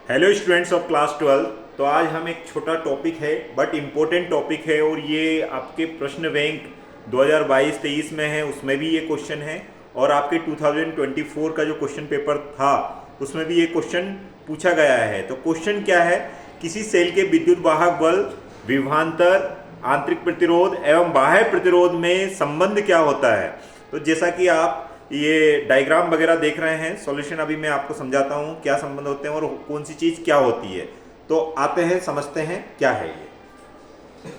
Hello students of class 12। तो आज हम एक छोटा टॉपिक है बट इम्पोर्टेंट टॉपिक है और ये आपके प्रश्न बैंक 2022-23 में है, उसमें भी ये क्वेश्चन है और आपके 2024 का जो क्वेश्चन पेपर था उसमें भी ये क्वेश्चन पूछा गया है। तो क्वेश्चन क्या है, किसी सेल के विद्युत वाहक बल, विभवांतर, आंतरिक प्रतिरोध एवं बाह्य प्रतिरोध में संबंध क्या होता है। तो जैसा कि आप ये डायग्राम वगैरह देख रहे हैं, सॉल्यूशन अभी मैं आपको समझाता हूँ क्या संबंध होते हैं और कौन सी चीज क्या होती है। तो आते हैं, समझते हैं क्या है ये।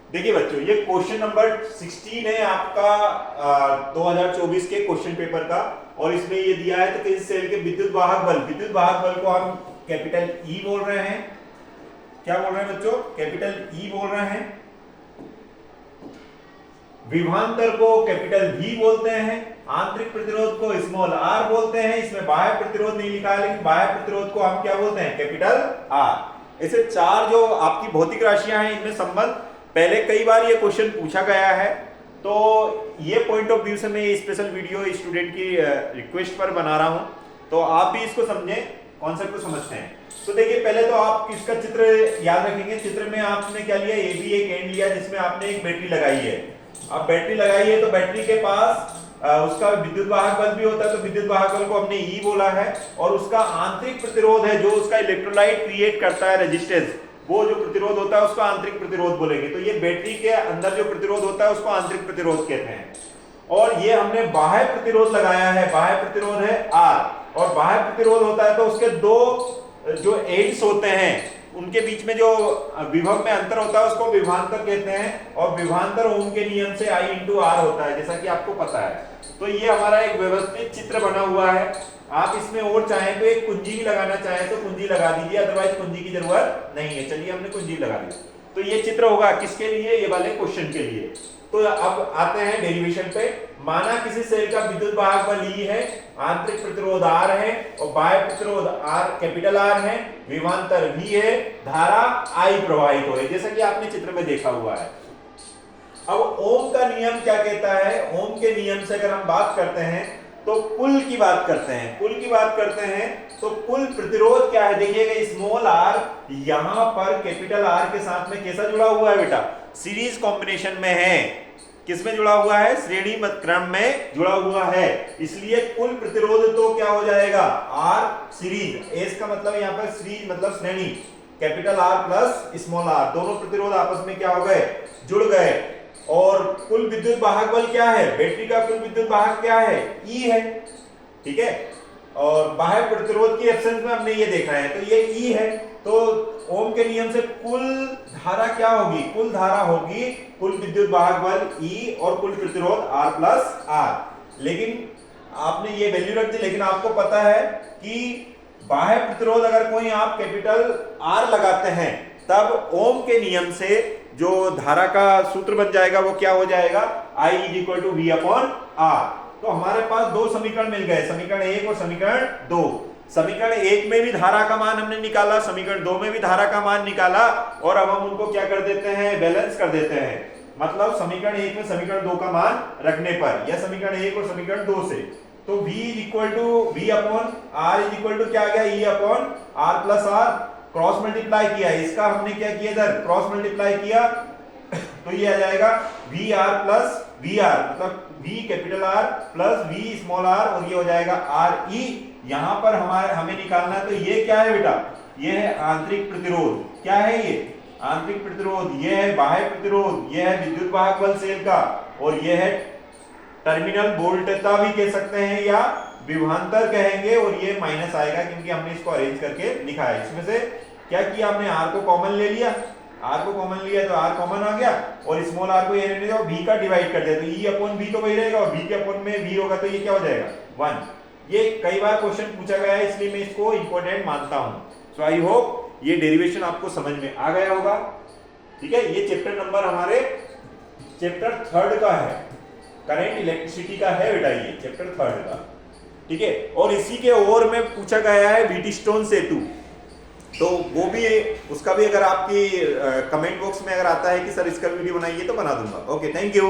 देखिए बच्चों, ये क्वेश्चन नंबर 16 है आपका 2024 के क्वेश्चन पेपर का और इसमें ये दिया है तो किसी सेल के विद्युत वाहक बल को हम कैपिटल ई बोल रहे हैं। क्या बोल रहे हैं बच्चों? कैपिटल ई बोल रहे हैं। विभवांतर को कैपिटल V बोलते हैं, आंतरिक प्रतिरोध को स्मॉल r बोलते हैं। इसमें बाह्य प्रतिरोध नहीं लिखा है, लेकिन बाह्य प्रतिरोध को हम क्या बोलते हैं? Capital R। ऐसे चार जो आपकी भौतिक राशियां हैं इनमें संबंध, पहले कई बार ये क्वेश्चन पूछा गया है। तो ये पॉइंट ऑफ व्यू से मैं स्पेशल वीडियो स्टूडेंट की रिक्वेस्ट पर बना रहा हूं, तो आप भी इसको समझें, कॉन्सेप्ट को समझते हैं। तो देखिए, पहले तो आप इसका चित्र याद रखेंगे। चित्र में आपने क्या लिया, ये भी एक एंड लिया जिसमें आपने एक बैटरी लगाई है। अब बैटरी लगाई है तो बैटरी के पास उसका विद्युत वाहक बल भी होता है, तो विद्युत वाहक बल को हमने ई बोला है। और उसका आंतरिक प्रतिरोध है जो उसका इलेक्ट्रोलाइट क्रिएट करता है, रेजिस्टेंस, वो जो प्रतिरोध होता है उसको आंतरिक प्रतिरोध बोलेंगे। तो ये बैटरी के अंदर जो प्रतिरोध होता है उसको आंतरिक प्रतिरोध कहते हैं। और ये हमने बाह्य प्रतिरोध लगाया है, बाह्य प्रतिरोध है आर। और बाह्य प्रतिरोध होता है तो उसके दो जो एंड्स होते हैं उनके बीच में जो विभव में अंतर होता है उसको विभवांतर कहते हैं। और विभवांतर ओम के नियम से I × R होता है, जैसा कि आपको पता है। तो ये हमारा एक व्यवस्थित चित्र बना हुआ है। आप इसमें और चाहें तो एक कुंजी भी लगाना चाहें तो कुंजी लगा दीजिए, अदरवाइज कुंजी की जरूरत नहीं है। चलिए, हमने कुंजी लगा दी। तो ये चित्र होगा किसके लिए? ये वाले क्वेश्चन के लिए। तो अब आते हैं डेरिवेशन पे। माना किसी सेल का विद्युत वाहक बल E है, आंतरिक प्रतिरोध R है और बाह्य प्रतिरोध R कैपिटल R है, विभवांतर V है, धारा I प्रवाहित हो रही है, जैसा कि आपने चित्र में देखा हुआ है। अब ओम का नियम क्या कहता है? ओम के नियम से अगर हम बात करते हैं तो कुल की बात करते हैं। कुल की बात करते हैं तो कुल प्रतिरोध क्या है? देखिएगा, स्मॉल r यहां पर कैपिटल R के साथ में कैसा जुड़ा हुआ है बेटा? सीरीज कॉम्बिनेशन में है। किसमें जुड़ा हुआ है? श्रेणी क्रम में जुड़ा हुआ है। इसलिए कुल प्रतिरोध तो क्या हो जाएगा? R series. एस का मतलब यहां पर सीरीज मतलब श्रेणी, capital R plus small r, दोनों प्रतिरोध आपस में क्या हो गए? जुड़ गए। और कुल विद्युत वाहक बल क्या है? बैटरी का कुल विद्युत वाहक क्या है? E है, ठीक है। और बाह्य प्रतिरोध की एब्सेंस में हमने ये देखा है, तो ये E है। तो ओम के नियम से कुल धारा क्या होगी? कुल धारा होगी कुल विद्युत वाहक बल E और कुल प्रतिरोध R प्लस R। लेकिन आपने ये वैल्यू रख दी, लेकिन आपको पता है कि बाह्य प्रतिरोध अगर कोई आप कैपिटल R लगाते हैं तब ओम के नियम से जो धारा का सूत्र बन जाएगा वो क्या हो जाएगा? I = V/R। तो हमारे पास दो समीकरण मिल गए, समीकरण 1 और समीकरण 2। समीकरण 1 में भी धारा का मान हमने निकाला, समीकरण 2 में भी धारा का मान निकाला, और अब हम उनको क्या कर देते हैं? बैलेंस कर देते हैं। मतलब समीकरण 1 में समीकरण 2 का मान रखने पर, या समीकरण 1 और समीकरण 2 से, तो V = V/R क्या आ गया? E/R plus R। Cross multiply किया, इसका हमने क्या किया? इधर क्रॉस मल्टीप्लाई किया तो ये आ जाएगा VR प्लस VR, मतलब V capital R plus V small r, और ये हो जाएगा RE। यहां पर हमें निकालना है, तो ये क्या है बेटा? ये है आंतरिक प्रतिरोध। क्या है ये? आंतरिक प्रतिरोध। ये है बाह्य प्रतिरोध, ये है विद्युत वाहक बल सेल का, और ये है टर्मिनल वोल्टता भी कह सकते हैं या विभवांतर कहेंगे। और ये माइनस आएगा क्योंकि हमने इसको अरेंज करके लिखा है। इसमें से क्या किया हमने? R को कॉमन ले लिया, R को कॉमन लिया तो R कॉमन आ गया, और स्मॉल r को ये रहने दो, V का डिवाइड कर दिया तो E/V तो वही रहेगा, और V के अपन में V होगा तो ये क्या हो जाएगा? 1। ये कई बार क्वेश्चन पूछा गया है, इसलिए मैं इसको इंपॉर्टेंट मानता हूं। सो आई होप ये डेरिवेशन आपको समझ में आ गया होगा, ठीक है। ये चैप्टर नंबर हमारे चैप्टर 3 का है, करंट इलेक्ट्रिसिटी का है बेटा, ये चैप्टर 3 का, ठीक है। और इसी के ओर में पूछा गया है व्हीटस्टोन सेतु, तो वो भी, उसका भी अगर आपकी कमेंट बॉक्स में अगर आता है कि सर इसका वीडियो बनाइए तो बना दूंगा। Okay, thank you.